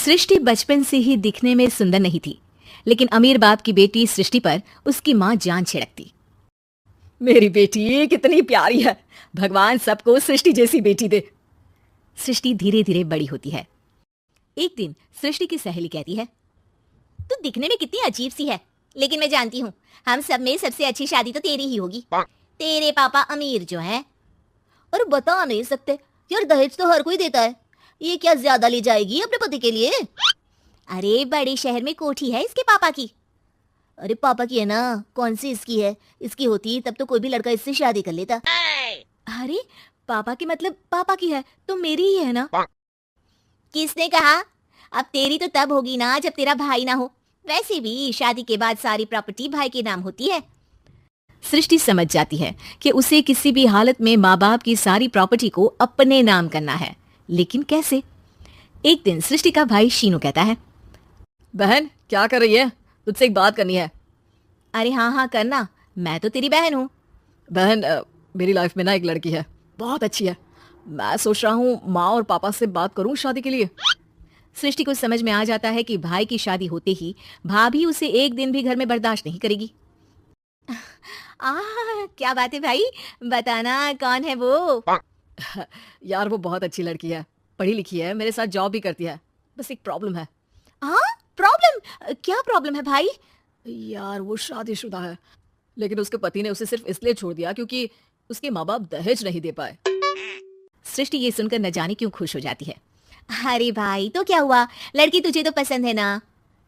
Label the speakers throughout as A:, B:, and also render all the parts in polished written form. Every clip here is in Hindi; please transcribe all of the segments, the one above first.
A: सृष्टि बचपन से ही दिखने में सुंदर नहीं थी, लेकिन अमीर बाप की बेटी सृष्टि पर उसकी माँ जान छिड़कती।
B: मेरी बेटी कितनी प्यारी है, भगवान सबको सृष्टि जैसी बेटी दे।
A: सृष्टि धीरे धीरे बड़ी होती है। एक दिन सृष्टि की सहेली कहती है,
C: तू दिखने में कितनी अजीब सी है, लेकिन मैं जानती हूँ हम सब में सबसे अच्छी शादी तो तेरी ही होगी। तेरे पापा अमीर जो है। और बता नहीं सकते यार, दहेज तो हर कोई देता है, ये क्या ज्यादा ले जाएगी अपने पति के लिए? अरे बड़े शहर में कोठी है इसके पापा की। अरे पापा की है ना, कौन सी इसकी है? इसकी होती तब तो कोई भी लड़का इससे शादी कर लेता।
A: अरे पापा की मतलब पापा की है तो मेरी ही है ना।
C: किसने कहा? अब तेरी तो तब होगी ना जब तेरा भाई ना हो। वैसे भी शादी के बाद सारी प्रॉपर्टी भाई के नाम होती है।
A: सृष्टि समझ जाती है कि उसे किसी भी हालत में माँ बाप की सारी प्रॉपर्टी को अपने नाम करना है, लेकिन कैसे? एक दिन सृष्टि का भाई शीनू कहता है,
B: बहन क्या कर रही है? तुझसे एक बात करनी है।
A: अरे हाँ करना, मैं तो तेरी बहन हूँ।
B: बहन मेरी लाइफ में ना एक लड़की है, बहुत अच्छी है। मैं सोच रहा हूँ माँ और पापा से बात करूँ शादी के लिए।
A: सृष्टि को समझ में आ जाता है कि भाई की शादी होते ही भाभी उसे एक दिन भी घर में बर्दाश्त नहीं करेगी।
C: क्या बात है भाई, बताना कौन है वो?
B: यार वो बहुत अच्छी लड़की है, पढ़ी लिखी है, मेरे साथ जॉब भी करती है। बस एक प्रॉब्लम है।
C: प्रॉब्लम? क्या प्रॉब्लम है भाई?
B: यार वो शादीशुदा है, लेकिन उसके पति ने उसे सिर्फ इसलिए छोड़ दिया क्योंकि उसके माँ बाप दहेज नहीं दे पाए।
A: सृष्टि ये सुनकर न जाने क्यों खुश हो जाती है।
C: अरे भाई तो क्या हुआ, लड़की तुझे तो पसंद है ना?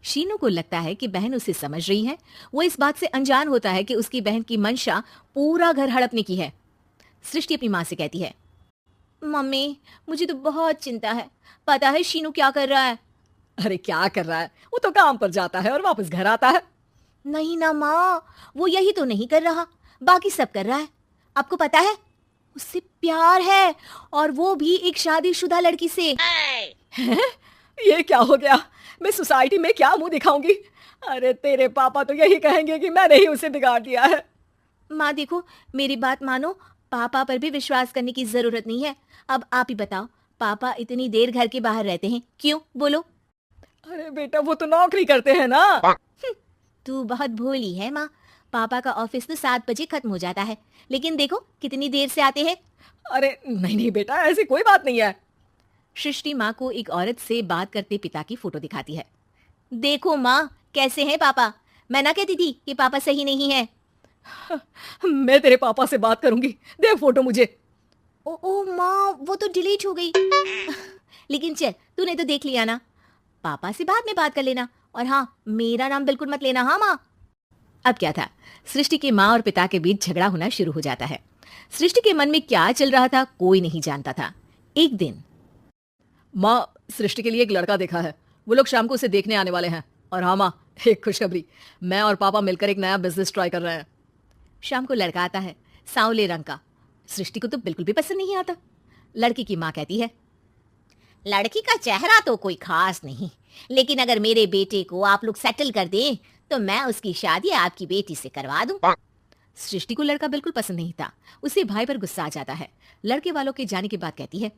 A: शीनू को लगता है कि बहन उसे समझ रही है। वो इस बात से अनजान होता है कि उसकी बहन की मंशा पूरा घर हड़पने की है। सृष्टि अपनी माँ से कहती है,
C: मम्मी मुझे तो बहुत चिंता है। पता है शीनू क्या कर रहा है?
B: अरे क्या कर रहा है? वो तो काम पर जाता है और वापस घर आता है।
C: नहीं ना माँ, वो यही तो नहीं कर रहा, बाकी सब कर रहा है। आपको पता है उससे प्यार है, और वो भी एक शादीशुदा लड़की से।
B: ये क्या हो गया? मैं सोसाइटी में क्या मुंह दिखाऊंगी? अरे तेरे पापा तो यही कहेंगे कि मैंने ही उसे बिगाड़ दिया है।
C: माँ देखो, मेरी बात मानो, पापा पर भी विश्वास करने की जरूरत नहीं है। अब आप ही बताओ, पापा इतनी देर घर के बाहर रहते हैं क्यों? बोलो।
B: अरे बेटा वो तो नौकरी करते हैं ना।
C: तू बहुत भोली है माँ। पापा का ऑफिस तो 7 बजे खत्म हो जाता है, लेकिन देखो कितनी देर से आते हैं।
B: अरे नहीं बेटा, ऐसी कोई बात नहीं है।
A: सृष्टि माँ को एक औरत से बात करते पिता की फोटो दिखाती है।
C: देखो माँ कैसे हैं पापा। मैं ना कहती थी कि पापा सही नहीं है।
B: मैं तेरे पापा से बात करूंगी, दे फोटो मुझे।
C: ओ माँ, वो तो डिलीट हो गई। लेकिन चल, तूने तो देख लिया ना, पापा से बाद में बात कर लेना। और हाँ, मेरा नाम बिल्कुल मत लेना। हाँ माँ।
A: अब क्या था, सृष्टि के माँ और पिता के बीच झगड़ा होना शुरू हो जाता है। सृष्टि के मन में क्या चल रहा था कोई नहीं जानता था। एक दिन,
B: माँ सृष्टि के लिए एक लड़का देखा है, वो लोग शाम को उसे देखने आने वाले हैं। और हाँ माँ, एक खुशखबरी, मैं और पापा मिलकर एक नया बिजनेस ट्राई कर रहे हैं।
A: शाम को लड़का आता है, सांवले रंग का। सृष्टि को तो बिल्कुल भी पसंद नहीं आता। लड़की की माँ कहती है,
C: लड़की का चेहरा तो कोई खास नहीं, लेकिन अगर मेरे बेटे को आप लोग सेटल कर दें तो मैं उसकी शादी आपकी बेटी से करवा दूं।
A: सृष्टि को लड़का बिल्कुल पसंद नहीं था। उसे भाई पर गुस्सा आ जाता है। लड़के वालों के जाने के बाद कहती है,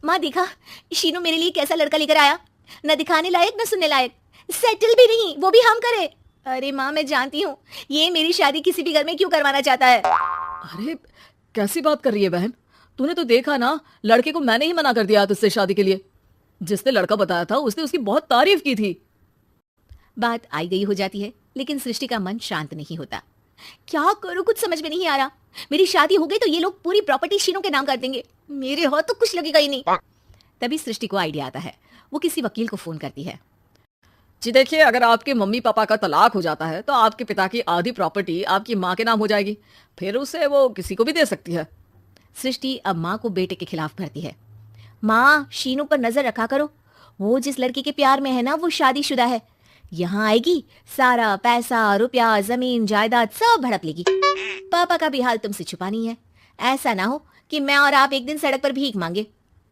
C: माँ देखा शीनू मेरे लिए कैसा लड़का लेकर आया, न दिखाने लायक न सुनने लायक, सेटल भी नहीं, वो भी हम करे। अरे माँ मैं जानती हूँ ये मेरी शादी किसी भी घर में क्यों करवाना चाहता है।
B: अरे कैसी बात कर रही है बहन? तूने तो देखा ना, लड़के को मैंने ही मना कर दिया तुझसे शादी के लिए। जिसने लड़का बताया था उसने उसकी बहुत तारीफ की थी।
A: बात आई गई हो जाती है, लेकिन सृष्टि का मन शांत नहीं होता। क्या करूं, कुछ समझ में नहीं आ रहा। मेरी शादी हो गई तो ये लोग पूरी प्रॉपर्टी शीनू के नाम कर देंगे, मेरे हाथ तो कुछ लगेगा ही नहीं। तभी सृष्टि को आइडिया आता है। वो किसी वकील को फोन करती है।
B: जी देखिए, अगर आपके मम्मी पापा का तलाक हो जाता है तो आपके पिता की आधी प्रॉपर्टी आपकी माँ के नाम हो जाएगी, फिर उसे वो किसी को भी दे सकती है।
A: सृष्टि अब माँ को बेटे के खिलाफ भरती है। माँ शीनू पर नजर रखा करो, वो जिस लड़की के प्यार में है ना वो शादीशुदा है। यहाँ आएगी, सारा पैसा रुपया जमीन जायदाद सब भड़प लेगी। पापा का भी हाल तुमसे छुपा नहीं है। ऐसा ना हो कि मैं और आप एक दिन सड़क पर भीख मांगे।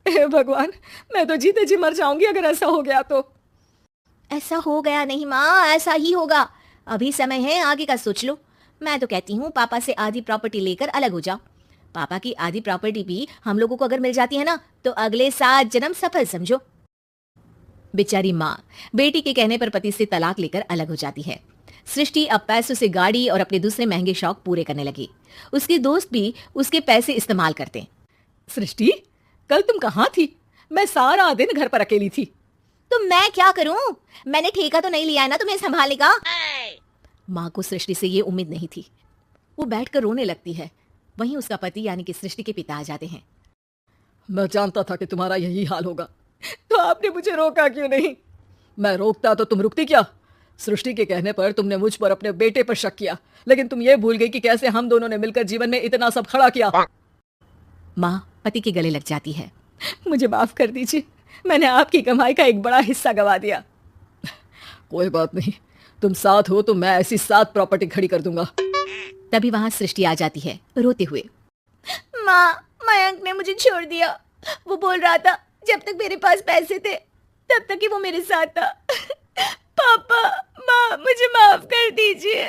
B: भगवान, मैं तो जीते जी मर जाऊंगी अगर ऐसा हो गया तो।
C: ऐसा हो गया नहीं माँ, ऐसा ही होगा। अभी समय है, आगे का सोच लो। मैं तो कहती हूँ पापा से आधी प्रॉपर्टी लेकर अलग हो जाओ। पापा की आधी प्रॉपर्टी भी हम लोगों को अगर मिल जाती है ना तो अगले 7 जन्म सफल समझो।
A: बेचारी माँ बेटी के कहने पर पति से तलाक लेकर अलग हो जाती है। सृष्टि अब पैसों से गाड़ी और अपने दूसरे महंगे शौक पूरे करने लगी। उसके दोस्त भी उसके पैसे इस्तेमाल करते।
B: सृष्टि, कल तुम कहाँ थी? मैं सारा दिन घर पर अकेली थी।
C: तो मैं क्या करूं? मैंने ठेका तो नहीं लिया है ना तुम्हें संभालने का।
A: माँ को सृष्टि से ये उम्मीद नहीं थी। वो बैठकर रोने लगती है। वहीं उसका पति यानी कि सृष्टि के पिता आ जाते हैं।
B: मैं जानता था कि तुम्हारा यही हाल होगा, तो आपने मुझे रोका क्यों नहीं? मैं रोकता तो तुम रुकती क्या? सृष्टि के कहने पर तुमने मुझ पर अपने बेटे पर शक किया, लेकिन तुम ये भूल गई कि कैसे हम दोनों ने मिलकर जीवन में इतना सब खड़ा किया।
A: माँ पति के गले लग जाती है।
B: मुझे माफ कर दीजिए, मैंने आपकी कमाई का एक बड़ा हिस्सा गवा दिया। कोई बात नहीं, तुम साथ हो तो मैं ऐसी 7 प्रॉपर्टी खड़ी कर दूंगा।
A: तभी वहां सृष्टि आ जाती है रोते हुए।
C: माँ, मयंक ने मुझे छोड़ दिया। वो बोल रहा था जब तक मेरे पास पैसे थे तब तक ही वो मेरे साथ था। पापा, माँ, मुझे माफ कर दीजिए।